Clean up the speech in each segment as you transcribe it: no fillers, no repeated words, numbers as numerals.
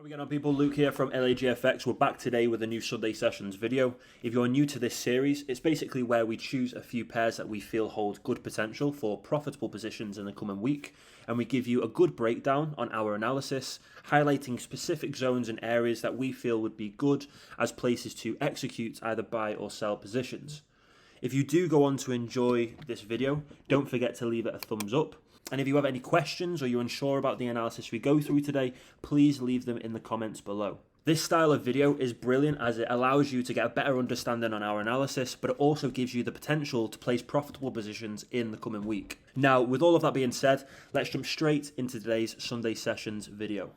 How are we going on, people? Luke here from LAGFX. We're back today with a new Sunday Sessions video. If you're new to this series, it's basically where we choose a few pairs that we feel hold good potential for profitable positions in the coming week, and we give you a good breakdown on our analysis, highlighting specific zones and areas that we feel would be good as places to execute either buy or sell positions. If you do go on to enjoy this video, don't forget to leave it a thumbs up. And if you have any questions or you're unsure about the analysis we go through today, please leave them in the comments below. This style of video is brilliant as it allows you to get a better understanding on our analysis, but it also gives you the potential to place profitable positions in the coming week. Now, with all of that being said, let's jump straight into today's Sunday Sessions video.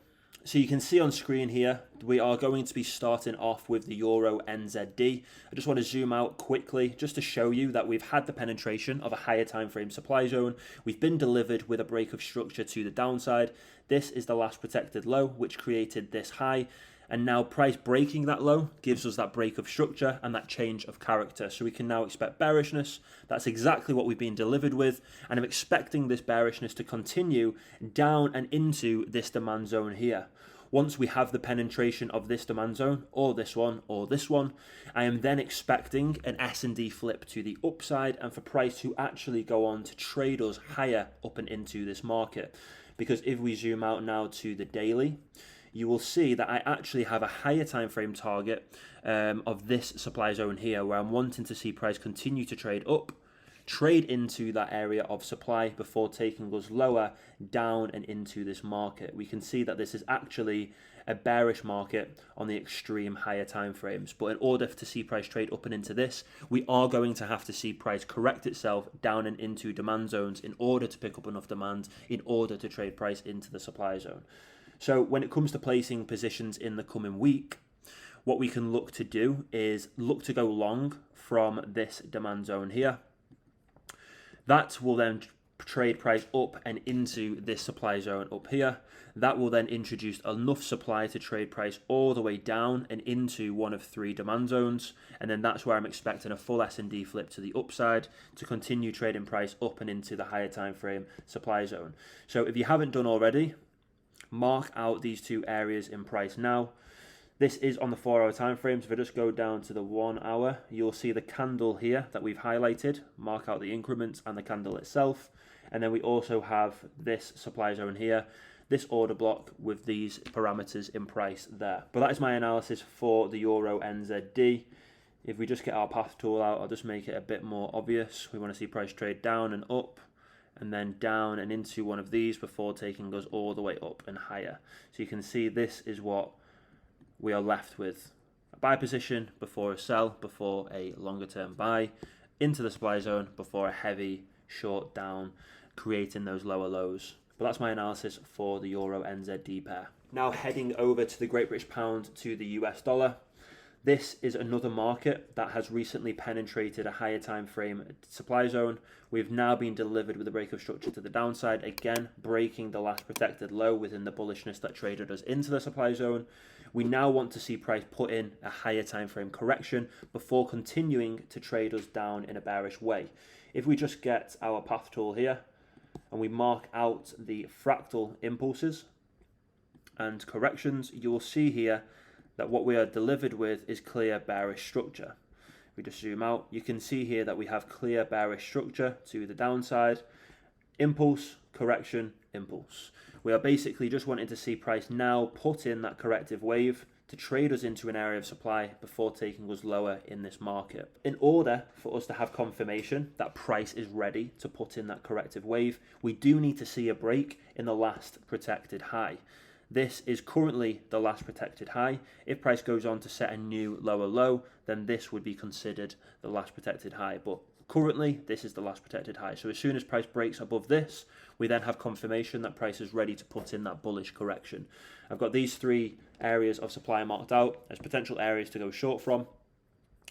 So you can see on screen here, we are going to be starting off with the Euro NZD. I just want to zoom out quickly just to show you that we've had the penetration of a higher time frame supply zone. We've been delivered with a break of structure to the downside. This is the last protected low, which created this high. And now price breaking that low gives us that break of structure and that change of character. So we can now expect bearishness. That's exactly what we've been delivered with. And I'm expecting this bearishness to continue down and into this demand zone here. Once we have the penetration of this demand zone, or this one, I am then expecting an S&D flip to the upside and for price to actually go on to trade us higher up and into this market. Because if we zoom out now to the daily, you will see that I actually have a higher time frame target of this supply zone here, where I'm wanting to see price continue to trade up, trade into that area of supply before taking us lower down and into this market. We can see that this is actually a bearish market on the extreme higher time frames, but in order to see price trade up and into this, we are going to have to see price correct itself down and into demand zones in order to pick up enough demand in order to trade price into the supply zone. So when it comes to placing positions in the coming week, what we can look to do is look to go long from this demand zone here. That will then trade price up and into this supply zone up here. That will then introduce enough supply to trade price all the way down and into one of three demand zones. And then that's where I'm expecting a full S&D flip to the upside to continue trading price up and into the higher time frame supply zone. So if you haven't done already, mark out these two areas in price now. This is on the 4-hour time frame, so if I just go down to the 1 hour, you'll see the candle here that we've highlighted, mark out the increments and the candle itself. And then we also have this supply zone here, this order block with these parameters in price there. But that is my analysis for the Euro NZD. If we just get our path tool out, I'll just make it a bit more obvious. We want to see price trade down and up, and then down and into one of these before taking us all the way up and higher. So you can see this is what we are left with: a buy position before a sell, before a longer term buy, into the supply zone before a heavy short down, creating those lower lows. But that's my analysis for the Euro NZD pair. Now heading over to the Great British Pound to the US dollar. This is another market that has recently penetrated a higher time frame supply zone. We've now been delivered with a break of structure to the downside, again breaking the last protected low within the bullishness that traded us into the supply zone. We now want to see price put in a higher time frame correction before continuing to trade us down in a bearish way. If we just get our path tool here and we mark out the fractal impulses and corrections, you will see here that what we are delivered with is clear bearish structure. If we just zoom out, you can see here that we have clear bearish structure to the downside, impulse, correction, impulse. We are basically just wanting to see price now put in that corrective wave to trade us into an area of supply before taking us lower in this market. In order for us to have confirmation that price is ready to put in that corrective wave, we do need to see a break in the last protected high. This is currently the last protected high. If price goes on to set a new lower low, then this would be considered the last protected high. But currently, this is the last protected high. So as soon as price breaks above this, we then have confirmation that price is ready to put in that bullish correction. I've got these three areas of supply marked out as potential areas to go short from.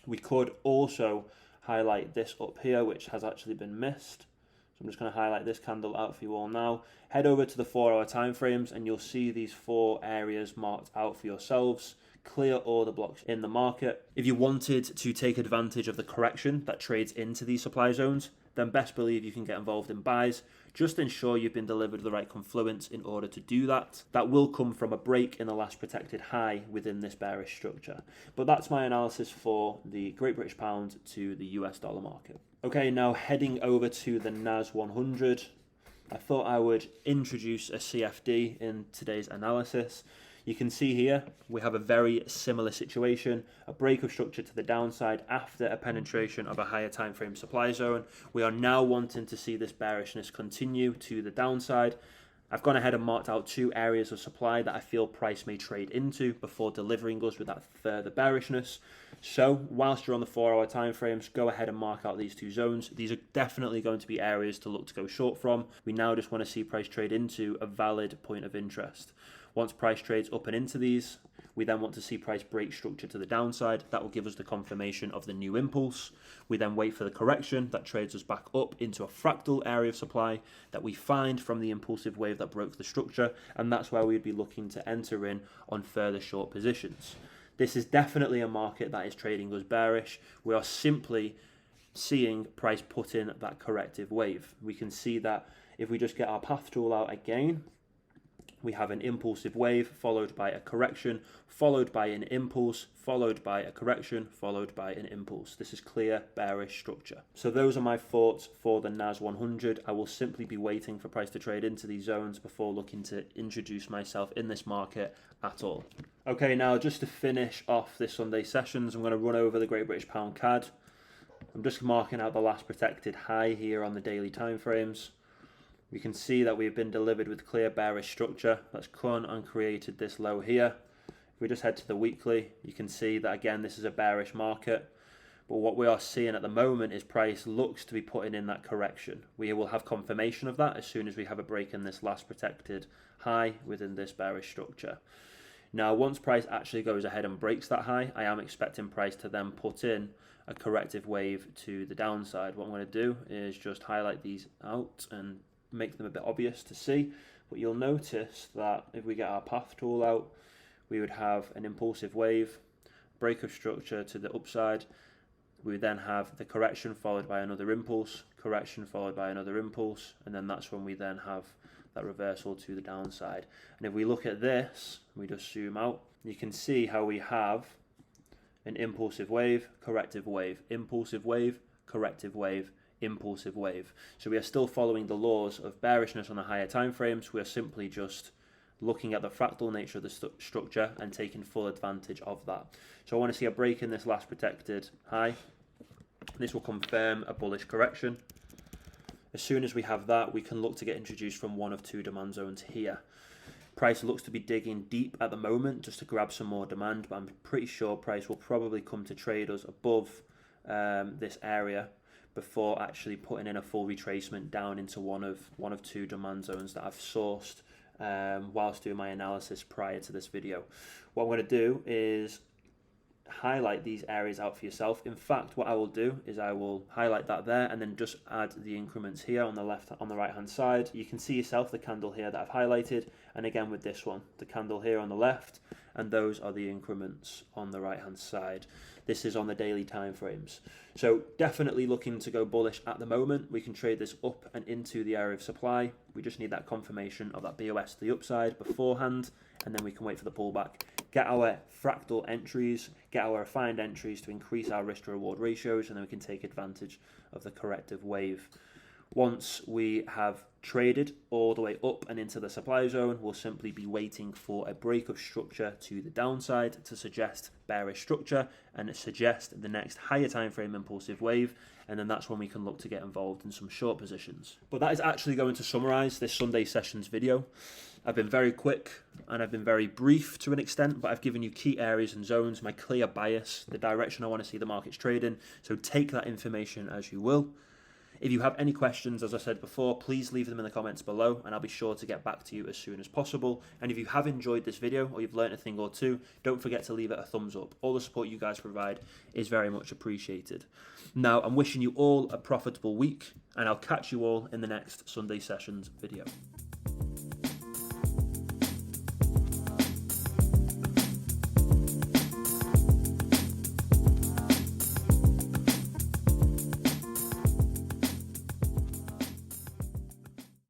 We could also highlight this up here, which has actually been missed. So I'm just going to highlight this candle out for you all now. Head over to the 4-hour time frames and you'll see these 4 areas marked out for yourselves. Clear order blocks in the market. If you wanted to take advantage of the correction that trades into these supply zones, then best believe you can get involved in buys. Just ensure you've been delivered the right confluence in order to do that. That will come from a break in the last protected high within this bearish structure. But that's my analysis for the Great British Pound to the US dollar market. Okay, now heading over to the NAS100. I thought I would introduce a CFD in today's analysis. You can see here we have a very similar situation, a break of structure to the downside after a penetration of a higher time frame supply zone. We are now wanting to see this bearishness continue to the downside. I've gone ahead and marked out 2 areas of supply that I feel price may trade into before delivering us with that further bearishness. So whilst you're on the 4-hour time frames, go ahead and mark out these 2 zones. These are definitely going to be areas to look to go short from. We now just want to see price trade into a valid point of interest. Once price trades up and into these, we then want to see price break structure to the downside. That will give us the confirmation of the new impulse. We then wait for the correction that trades us back up into a fractal area of supply that we find from the impulsive wave that broke the structure, and that's where we'd be looking to enter in on further short positions. This is definitely a market that is trading us bearish. We are simply seeing price put in that corrective wave. We can see that if we just get our path tool out again, we have an impulsive wave followed by a correction, followed by an impulse, followed by a correction, followed by an impulse. This is clear bearish structure. So those are my thoughts for the NAS100. I will simply be waiting for price to trade into these zones before looking to introduce myself in this market at all. Okay, now just to finish off this Sunday sessions, I'm going to run over the Great British Pound CAD. I'm just marking out the last protected high here on the daily time frames. We can see that we've been delivered with clear bearish structure that's come and created this low here. If we just head to the weekly, you can see that again this is a bearish market, but what we are seeing at the moment is price looks to be putting in that correction. We will have confirmation of that as soon as we have a break in this last protected high within this bearish structure. Now once price actually goes ahead and breaks that high, I am expecting price to then put in a corrective wave to the downside. What I'm going to do is just highlight these out and make them a bit obvious to see, but you'll notice that if we get our path tool out, we would have an impulsive wave, break of structure to the upside. We would then have the correction followed by another impulse, correction followed by another impulse, and then that's when we then have that reversal to the downside. And if we look at this, we just zoom out, you can see how we have an impulsive wave, corrective wave, impulsive wave, corrective wave, impulsive wave. So we are still following the laws of bearishness on the higher time frames. We are simply just looking at the fractal nature of the structure and taking full advantage of that. So I want to see a break in this last protected high. This will confirm a bullish correction. As soon as we have that, we can look to get introduced from one of 2 demand zones here. Price looks to be digging deep at the moment just to grab some more demand, but I'm pretty sure price will probably come to trade us above this area before actually putting in a full retracement down into one of 2 demand zones that I've sourced whilst doing my analysis prior to this video. What I'm going to do is highlight these areas out for yourself. In fact, what I will do is I will highlight that there and then just add the increments here on the right hand side. You can see yourself the candle here that I've highlighted, and again with this one, the candle here on the left, and those are the increments on the right hand side. This is on the daily time frames. So definitely looking to go bullish at the moment. We can trade this up and into the area of supply. We just need that confirmation of that BOS to the upside beforehand, and then we can wait for the pullback. Get our fractal entries, get our refined entries to increase our risk to reward ratios, and then we can take advantage of the corrective wave. Once we have traded all the way up and into the supply zone, we'll simply be waiting for a break of structure to the downside to suggest bearish structure and suggest the next higher time frame impulsive wave, and then that's when we can look to get involved in some short positions. But that is actually going to summarize this Sunday sessions video. I've been very quick and I've been very brief to an extent, but I've given you key areas and zones, my clear bias, the direction I want to see the markets trading, so take that information as you will. If you have any questions, as I said before, please leave them in the comments below and I'll be sure to get back to you as soon as possible. And if you have enjoyed this video or you've learned a thing or two, don't forget to leave it a thumbs up. All the support you guys provide is very much appreciated. Now, I'm wishing you all a profitable week and I'll catch you all in the next Sunday sessions video.